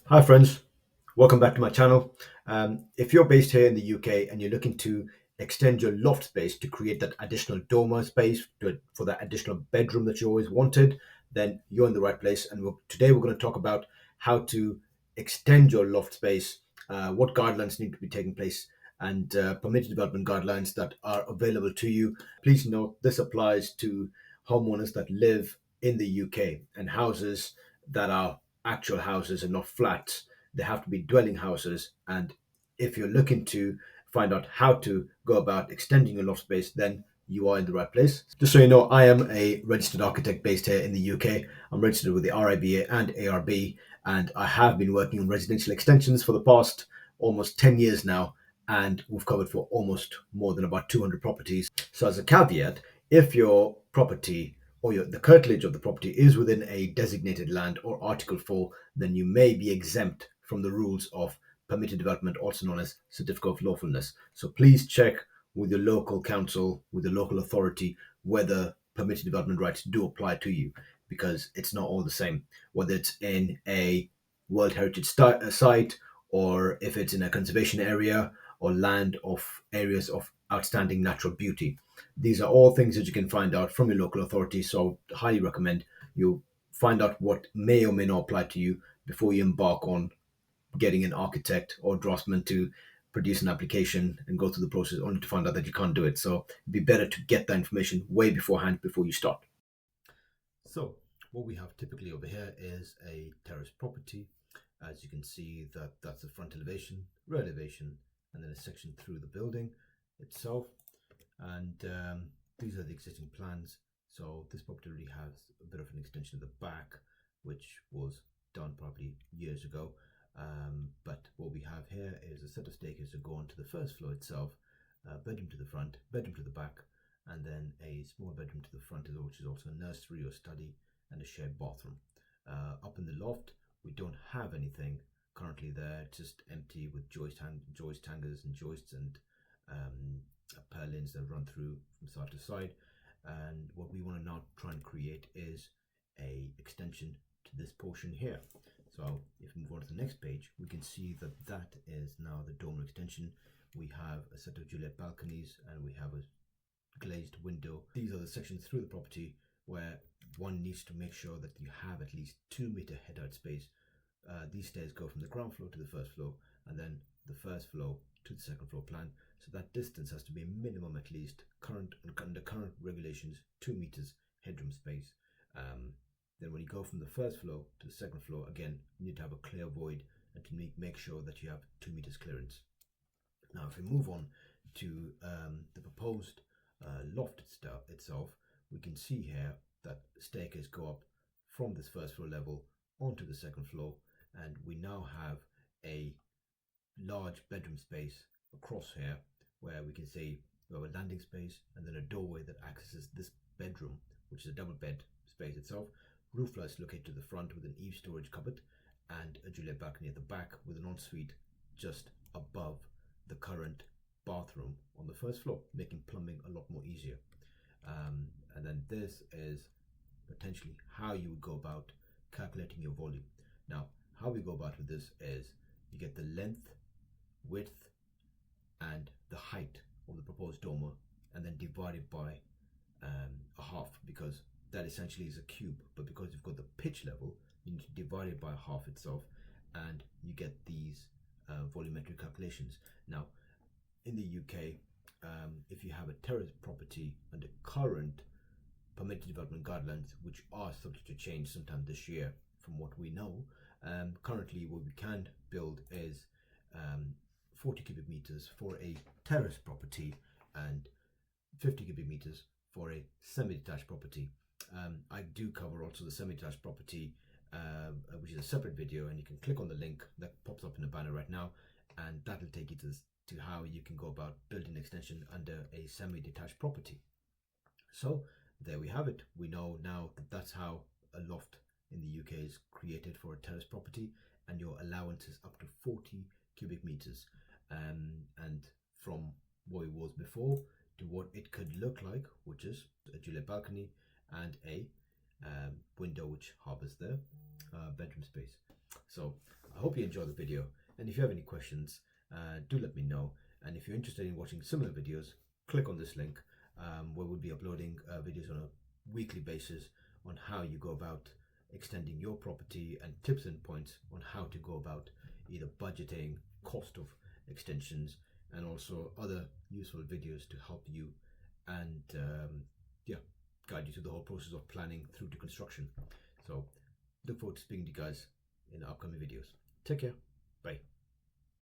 Hi, friends. Welcome back to my channel. If you're based here in the UK and you're looking to extend your loft space to create that additional dormer space for that additional bedroom that you always wanted, then you're in the right place. And today we're going to talk about how to extend your loft space, what guidelines need to be taking place, and permitted development guidelines that are available to you. Please note this applies to homeowners that live in the UK and houses that are actual houses and not flats. They have to be dwelling houses. And if you're looking to find out how to go about extending your loft space, then you are in the right place. Just so you know, I am a registered architect based here in the UK. I'm registered with the RIBA and ARB, and I have been working on residential extensions for the past almost 10 years now. And we've covered for almost more than about 200 properties. So, as a caveat, if your property or the curtilage of the property is within a designated land or Article 4, then you may be exempt from the rules of permitted development, also known as certificate of lawfulness. So please check with your local council, with the local authority, whether permitted development rights do apply to you, because it's not all the same, whether it's in a World Heritage site or if it's in a conservation area or land of areas of outstanding natural beauty. These are all things that you can find out from your local authority. So I highly recommend you find out what may or may not apply to you before you embark on getting an architect or draftsman to produce an application and go through the process only to find out that you can't do it. So it'd be better to get that information way beforehand before you start. So what we have typically over here is a terraced property. As you can see, that's the front elevation, rear elevation, and then a section through the building itself. And these are the existing plans. So this property really has a bit of an extension of the back, which was done probably years ago. But what we have here is a set of staircases that go onto the first floor itself, bedroom to the front, bedroom to the back, and then a small bedroom to the front, which is also a nursery or study, and a shared bathroom. Up in the loft, we don't have anything currently there, just empty with joist hangers and joists and purlins that run through from side to side. And what we want to now try and create is a extension to this portion here. So if we move on to the next page, we can see that that is now the dormer extension. We have a set of Juliet balconies and we have a glazed window. These are the sections through the property where one needs to make sure that you have at least 2 meter head out space. These stairs go from the ground floor to the first floor and then the first floor to the second floor plan. So that distance has to be minimum at least under current regulations 2 meters headroom space. Then when you go from the first floor to the second floor, again, you need to have a clear void and to make sure that you have 2 meters clearance. Now, if we move on to the proposed loft itself, we can see here that staircase go up from this first floor level onto the second floor, and we now have a large bedroom space across here where we can say we have a landing space and then a doorway that accesses this bedroom, which is a double bed space itself. Roof lights located to the front with an eave storage cupboard and a Juliet balcony at the back with an ensuite just above the current bathroom on the first floor, making plumbing a lot more easier. And then this is potentially how you would go about calculating your volume. Now, how we go about with this is you get the length, width, and the height of the proposed dormer, and then divide it by a half, because that essentially is a cube. But because you've got the pitch level, you need to divide it by a half itself, and you get these volumetric calculations. Now, in the UK, if you have a terraced property under current permitted development guidelines, which are subject to change sometime this year, from what we know, currently what we can build is 40 cubic meters for a terrace property and 50 cubic meters for a semi-detached property. I do cover also the semi-detached property, which is a separate video, and you can click on the link that pops up in the banner right now, and that will take you to how you can go about building an extension under a semi-detached property. So there we have it. We know now that that's how a loft in the UK is created for a terrace property, and your allowance is up to 40 cubic meters. And from what it was before to what it could look like, which is a Juliet balcony and a window which harbors the bedroom space. So I hope you enjoyed the video, and if you have any questions, do let me know. And if you're interested in watching similar videos, click on this link where we'll be uploading videos on a weekly basis on how you go about extending your property and tips and points on how to go about either budgeting, cost of extensions, and also other useful videos to help you and guide you through the whole process of planning through to construction. So look forward to speaking to you guys in the upcoming videos. Take care. Bye.